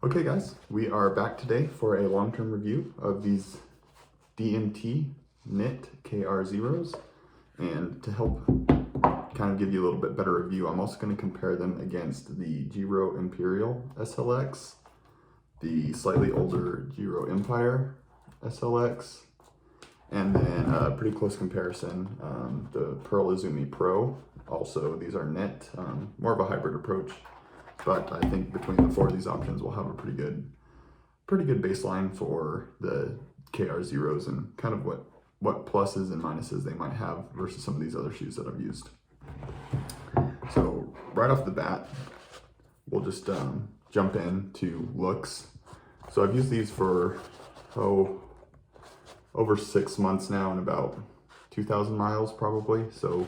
Okay guys, we are back today for a long-term review of these DMT Knit KR0s, and to help kind of give you a little bit better review, I'm also going to compare them against the Giro Imperial SLX, the slightly older Giro Empire SLX, and then a pretty close comparison, the Pearl Izumi PRO. Also, these are knit, more of a hybrid approach. But I think between the four of these options, we'll have a pretty good baseline for the KR0s and kind of what pluses and minuses they might have versus some of these other shoes that I've used. So right off the bat, we'll just jump into looks. So I've used these for over 6 months now and about 2,000 miles probably. So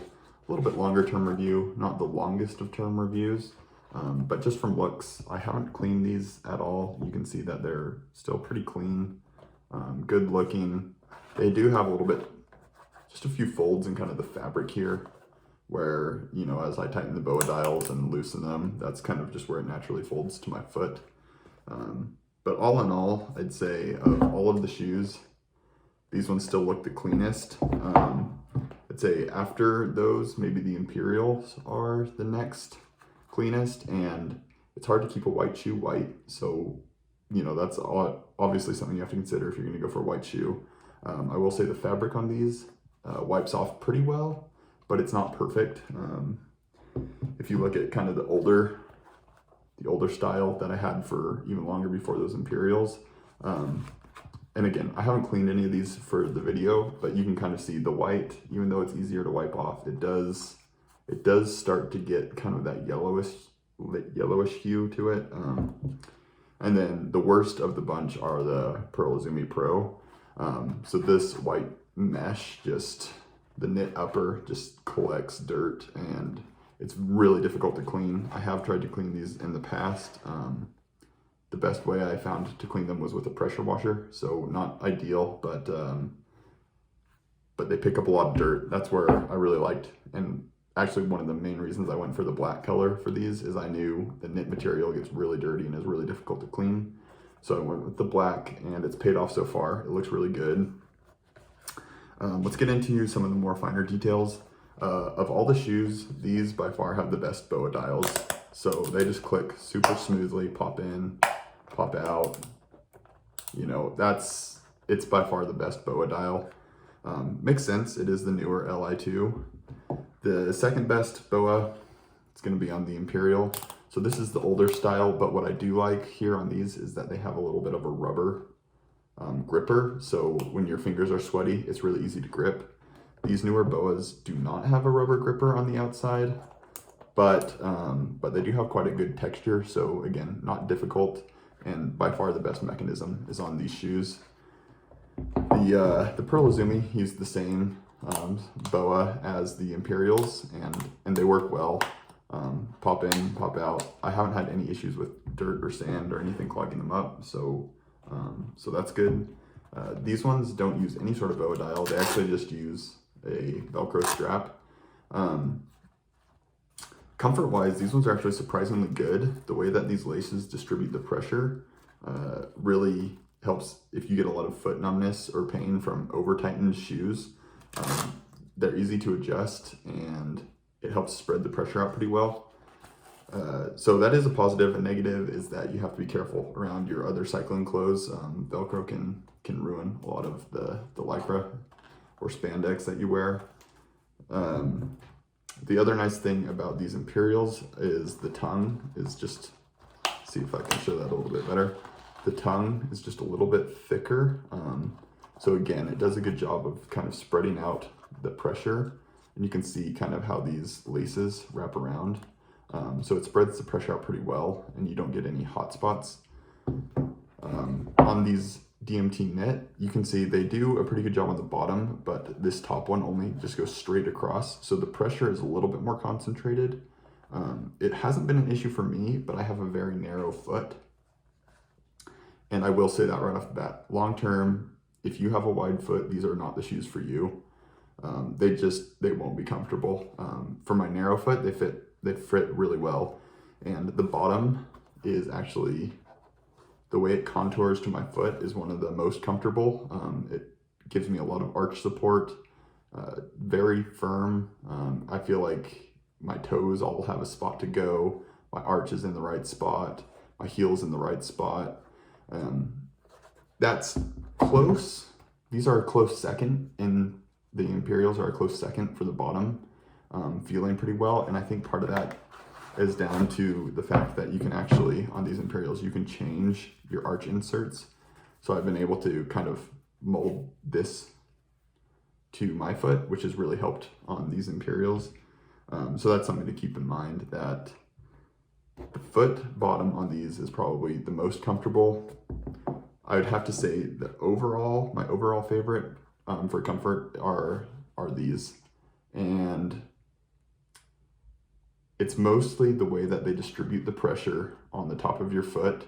a little bit longer term review, not the longest of term reviews. But just from looks, I haven't cleaned these at all. You can see that they're still pretty clean, good looking. They do have a little bit, just a few folds in kind of the fabric here where, you know, as I tighten the BOA dials and loosen them, that's kind of just where it naturally folds to my foot. But all in all, I'd say of all of the shoes, these ones still look the cleanest. I'd say after those, maybe the Imperials are the next cleanest, and it's hard to keep a white shoe white, so you know that's obviously something you have to consider if you're going to go for a white shoe. I will say the fabric on these wipes off pretty well, but it's not perfect. If you look at kind of the older style that I had for even longer before those Imperials, and again, I haven't cleaned any of these for the video, but you can kind of see the white, even though it's easier to wipe off, it does start to get kind of that yellowish hue to it. And then the worst of the bunch are the Pearl Izumi PRO. So this white mesh, the knit upper just collects dirt, and it's really difficult to clean. I have tried to clean these in the past. The best way I found to clean them was with a pressure washer. So not ideal, but they pick up a lot of dirt. That's where I really liked, and actually one of the main reasons I went for the black color for these is I knew the knit material gets really dirty and is really difficult to clean. So I went with the black, and it's paid off so far. It looks really good. Let's get into some of the more finer details. Of all the shoes, these by far have the best BOA dials. So they just click super smoothly, pop in, pop out. You know, it's by far the best BOA dial. Makes sense, it is the newer Li2. The second best BOA, it's going to be on the Imperial. So this is the older style, but what I do like here on these is that they have a little bit of a rubber gripper. So when your fingers are sweaty, it's really easy to grip. These newer BOAs do not have a rubber gripper on the outside, but they do have quite a good texture. So again, not difficult, and by far the best mechanism is on these shoes. The Pearl Izumi used the same BOA as the Imperials, and they work well. Pop in, pop out. I haven't had any issues with dirt or sand or anything clogging them up, so that's good. These ones don't use any sort of BOA dial. They actually just use a Velcro strap. Comfort-wise, these ones are actually surprisingly good. The way that these laces distribute the pressure really helps if you get a lot of foot numbness or pain from over-tightened shoes. They're easy to adjust, and it helps spread the pressure out pretty well. So that is a positive. A negative is that you have to be careful around your other cycling clothes. Velcro can ruin a lot of the Lycra or spandex that you wear. The other nice thing about these Imperials is the tongue is just, see if I can show that a little bit better. The tongue is just a little bit thicker. So again, it does a good job of kind of spreading out the pressure, and you can see kind of how these laces wrap around. So it spreads the pressure out pretty well, and you don't get any hot spots. On these DMT Knit, you can see they do a pretty good job on the bottom, but this top one only just goes straight across. So the pressure is a little bit more concentrated. It hasn't been an issue for me, but I have a very narrow foot. And I will say that right off the bat, long term, if you have a wide foot, these are not the shoes for you. They won't be comfortable. For my narrow foot, they fit really well. And the bottom is actually The way it contours to my foot is one of the most comfortable. It gives me a lot of arch support, very firm. I feel like my toes all have a spot to go. My arch is in the right spot. My heel's in the right spot. That's close. These are a close second, and the Imperials are a close second for the bottom, feeling pretty well. And I think part of that is down to the fact that you can actually, on these Imperials, you can change your arch inserts. So I've been able to kind of mold this to my foot, which has really helped on these Imperials. So that's something to keep in mind, that the foot bottom on these is probably the most comfortable. I would have to say that my overall favorite for comfort are these. And it's mostly the way that they distribute the pressure on the top of your foot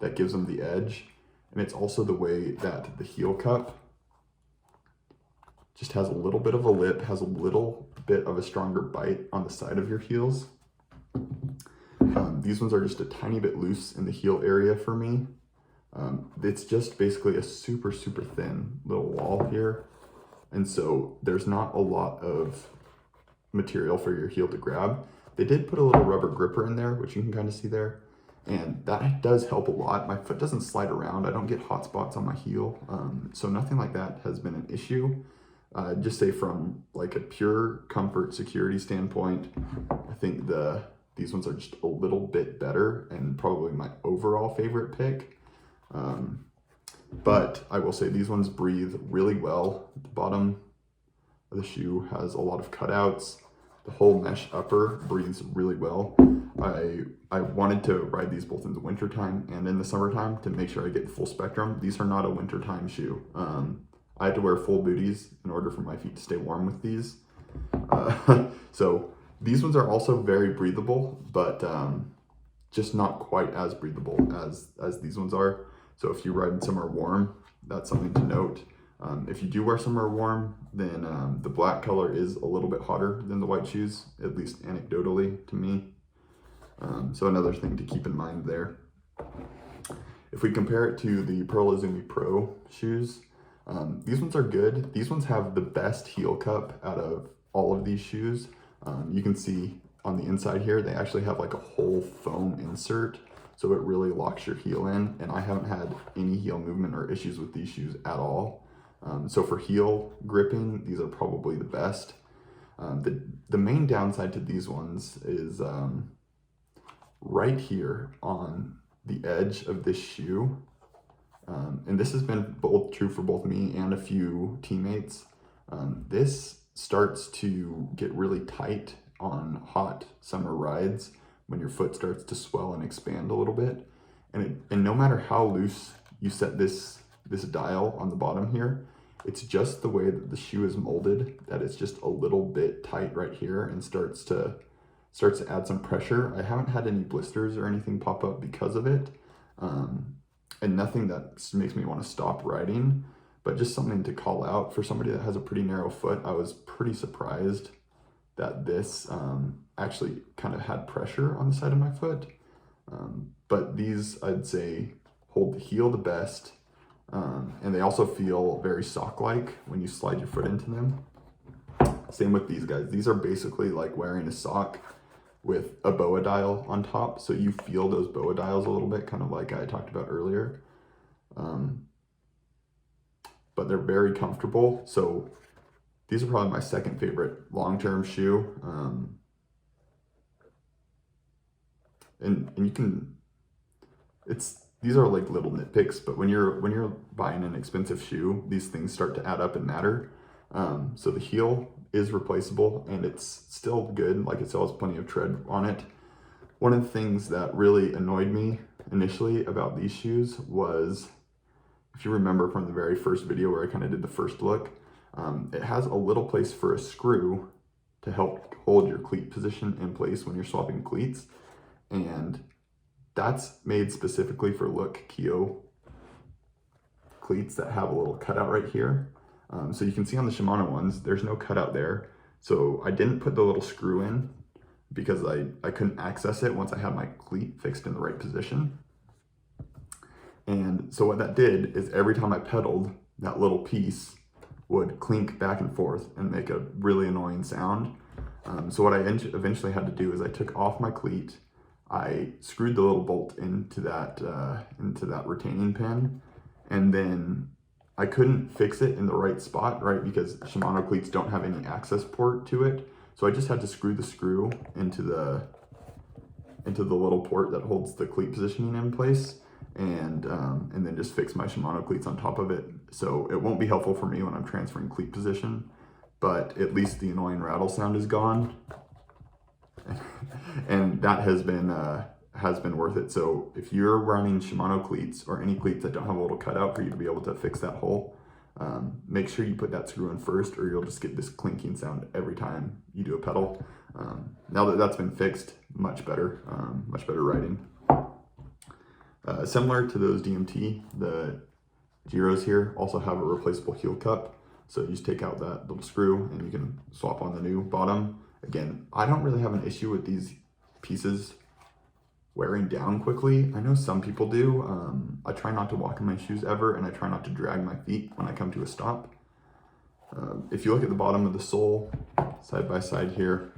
that gives them the edge. And it's also the way that the heel cup just has a little bit of a lip, has a little bit of a stronger bite on the side of your heels. These ones are just a tiny bit loose in the heel area for me. It's just basically a super, super thin little wall here. And so there's not a lot of material for your heel to grab. They did put a little rubber gripper in there, which you can kind of see there. And that does help a lot. My foot doesn't slide around. I don't get hot spots on my heel. So nothing like that has been an issue. Just say from like a pure comfort security standpoint, I think these ones are just a little bit better and probably my overall favorite pick. But I will say these ones breathe really well. The bottom of the shoe has a lot of cutouts. The whole mesh upper breathes really well. I wanted to ride these both in the wintertime and in the summertime to make sure I get the full spectrum. These are not a wintertime shoe. I had to wear full booties in order for my feet to stay warm with these. So these ones are also very breathable, but just not quite as breathable as these ones are. So if you ride somewhere warm, that's something to note. If you do wear somewhere warm, then the black color is a little bit hotter than the white shoes, at least anecdotally to me. So another thing to keep in mind there. If we compare it to the Pearl Izumi PRO shoes, these ones are good. These ones have the best heel cup out of all of these shoes. You can see on the inside here, they actually have like a whole foam insert, so it really locks your heel in, and I haven't had any heel movement or issues with these shoes at all. So for heel gripping, these are probably the best. The main downside to these ones is right here on the edge of this shoe. And this has been true for both me and a few teammates. This starts to get really tight on hot summer rides when your foot starts to swell and expand a little bit. And no matter how loose you set this dial on the bottom here, it's just the way that the shoe is molded that it's just a little bit tight right here and starts to add some pressure. I haven't had any blisters or anything pop up because of it. And nothing that makes me want to stop riding, but just something to call out for somebody that has a pretty narrow foot. I was pretty surprised that this actually kind of had pressure on the side of my foot. But these, I'd say, hold the heel the best. And they also feel very sock-like when you slide your foot into them. Same with these guys. These are basically like wearing a sock with a BOA dial on top. So you feel those BOA dials a little bit, kind of like I talked about earlier. But they're very comfortable. So these are probably my second favorite long-term shoe. And you can, these are like little nitpicks, but when you're buying an expensive shoe, these things start to add up and matter. So the heel is replaceable and it's still good, like it still has plenty of tread on it. One of the things that really annoyed me initially about these shoes was, if you remember from the very first video where I kind of did the first look, it has a little place for a screw to help hold your cleat position in place when you're swapping cleats. And that's made specifically for Look Kyo cleats that have a little cutout right here. So you can see on the Shimano ones, there's no cutout there. So I didn't put the little screw in because I couldn't access it once I had my cleat fixed in the right position. And so what that did is every time I pedaled, that little piece would clink back and forth and make a really annoying sound. So what I eventually had to do is I took off my cleat, I screwed the little bolt into that retaining pin, and then I couldn't fix it in the right spot, right? Because Shimano cleats don't have any access port to it. So I just had to screw the screw into the little port that holds the cleat positioning in place, and then just fix my Shimano cleats on top of it. So it won't be helpful for me when I'm transferring cleat position, but at least the annoying rattle sound is gone. And that has been worth it. So if you're running Shimano cleats or any cleats that don't have a little cutout for you to be able to fix that hole, make sure you put that screw in first, or you'll just get this clinking sound every time you do a pedal. Now that that's been fixed, much better riding. Similar to those DMT, the Giros here also have a replaceable heel cup. So you just take out that little screw and you can swap on the new bottom. Again, I don't really have an issue with these pieces wearing down quickly. I know some people do. I try not to walk in my shoes ever, and I try not to drag my feet when I come to a stop. If you look at the bottom of the sole, side by side here,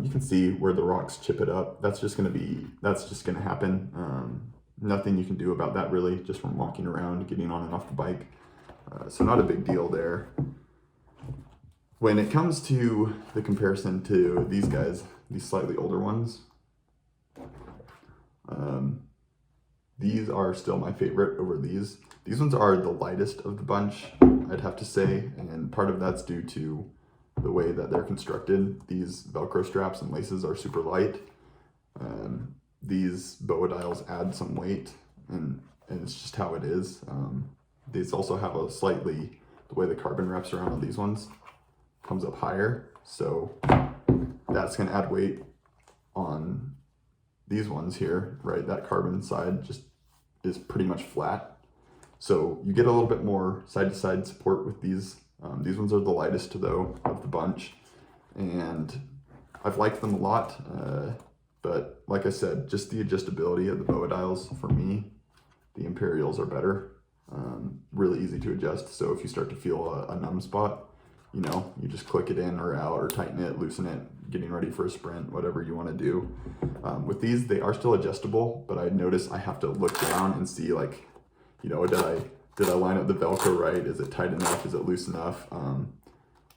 you can see where the rocks chip it up. That's just gonna happen. Nothing you can do about that really, just from walking around, getting on and off the bike. So not a big deal there. When it comes to the comparison to these guys, these slightly older ones, these are still my favorite over these. These ones are the lightest of the bunch, I'd have to say, and part of that's due to the way that they're constructed. These Velcro straps and laces are super light. These boa dials add some weight, and it's just how it is. These also have the way the carbon wraps around on these ones comes up higher, so that's going to add weight on these ones here, right? That carbon side just is pretty much flat, so you get a little bit more side-to-side support with these. These ones are the lightest though of the bunch, and I've liked them a lot, but like I said, just the adjustability of the boa dials, for me, the Imperials are better. Really easy to adjust, so if you start to feel a numb spot, you just click it in or out, or tighten it, loosen it, getting ready for a sprint, whatever you want to do. With these, they are still adjustable, but I notice I have to look down and see, like, did I line up the Velcro right? Is it tight enough? Is it loose enough?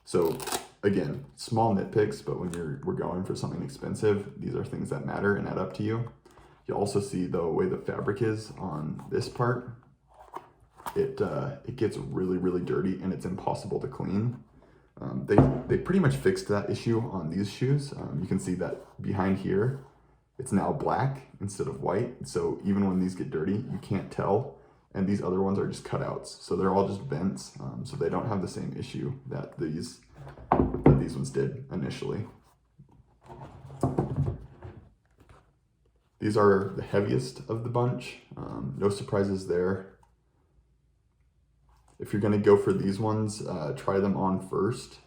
So again, small nitpicks, but when we're going for something expensive, these are things that matter and add up to you. You also see the way the fabric is on this part. It gets really, really dirty, and it's impossible to clean. They pretty much fixed that issue on these shoes. You can see that behind here, it's now black instead of white. So even when these get dirty, you can't tell. And these other ones are just cutouts. So they're all just vents. So they don't have the same issue that these ones did initially. These are the heaviest of the bunch. No surprises there. If you're gonna go for these ones, try them on first,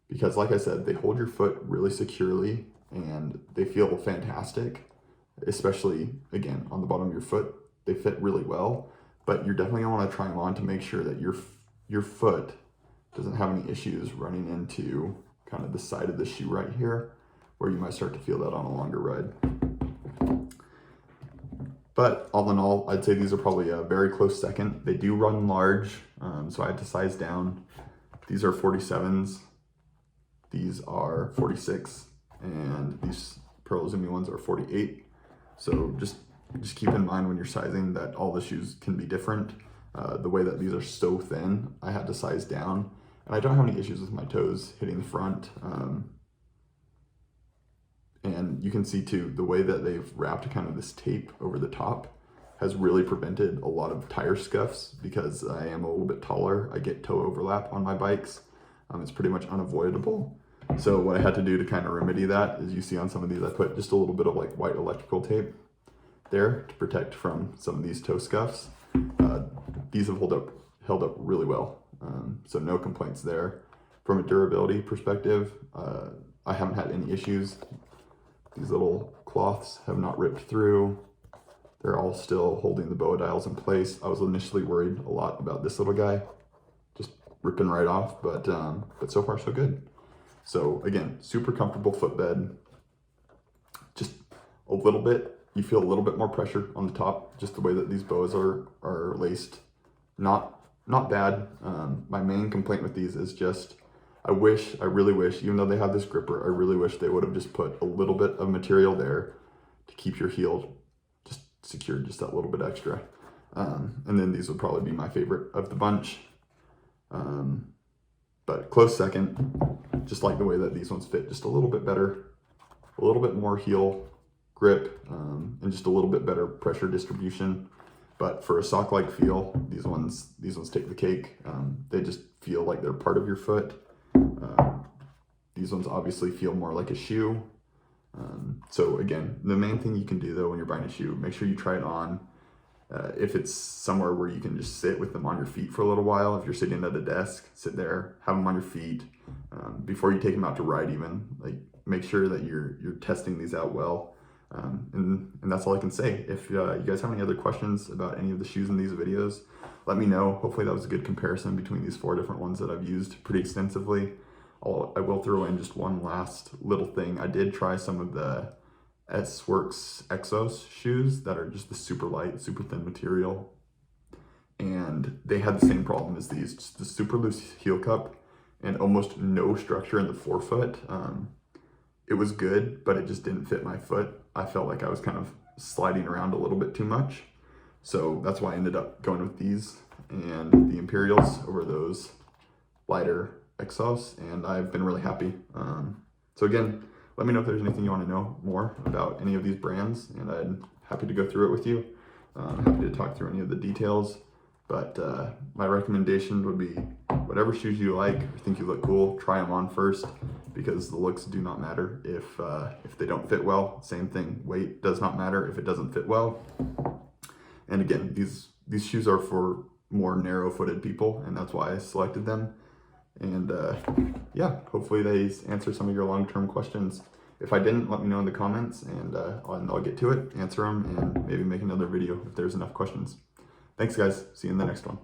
because like I said, they hold your foot really securely and they feel fantastic, especially, again, on the bottom of your foot. They fit really well, but you're definitely gonna wanna try them on to make sure that your foot doesn't have any issues running into kind of the side of the shoe right here, where you might start to feel that on a longer ride. But all in all, I'd say these are probably a very close second. They do run large, so I had to size down. These are 47s, these are 46, and these Pearl Izumi ones are 48. So just keep in mind when you're sizing that all the shoes can be different. The way that these are so thin, I had to size down, and I don't have any issues with my toes hitting the front. And you can see too, the way that they've wrapped kind of this tape over the top has really prevented a lot of tire scuffs, because I am a little bit taller. I get toe overlap on my bikes. It's pretty much unavoidable. So what I had to do to kind of remedy that is, you see on some of these, I put just a little bit of like white electrical tape there to protect from some of these toe scuffs. These have held up really well. So no complaints there. From a durability perspective, I haven't had any issues. These little cloths have not ripped through. They're all still holding the boa dials in place. I was initially worried a lot about this little guy just ripping right off, but so far so good. So again, super comfortable footbed. Just a little bit, you feel a little bit more pressure on the top, just the way that these boas are laced. Not bad. My main complaint with these is just, I really wish, even though they have this gripper, I really wish they would have just put a little bit of material there to keep your heel just secured just that little bit extra. And then these would probably be my favorite of the bunch. But close second, just like the way that these ones fit just a little bit better, a little bit more heel grip, and just a little bit better pressure distribution. But for a sock-like feel, these ones take the cake. They just feel like they're part of your foot. These ones obviously feel more like a shoe. So again, the main thing you can do though when you're buying a shoe, make sure you try it on. If it's somewhere where you can just sit with them on your feet for a little while, if you're sitting at a desk, sit there, have them on your feet. Before you take them out to ride even, like make sure that you're testing these out well. And that's all I can say. If you guys have any other questions about any of the shoes in these videos, let me know. Hopefully that was a good comparison between these 4 different ones that I've used pretty extensively. I will throw in just one last little thing. I did try some of the S-Works Exos shoes that are just the super light, super thin material. And they had the same problem as these, just the super loose heel cup and almost no structure in the forefoot. It was good, but it just didn't fit my foot. I felt like I was kind of sliding around a little bit too much. So that's why I ended up going with these and the Imperials over those lighter Exos, and I've been really happy. So again, let me know if there's anything you want to know more about any of these brands, and I'm happy to go through it with you. Happy to talk through any of the details, but my recommendation would be whatever shoes you like or think you look cool, try them on first, because the looks do not matter if they don't fit well. Same thing, weight does not matter if it doesn't fit well. And again, these shoes are for more narrow-footed people, and that's why I selected them. And yeah, hopefully they answer some of your long-term questions. If I didn't, let me know in the comments, and I'll get to it, answer them, and maybe make another video if there's enough questions. Thanks guys, see you in the next one.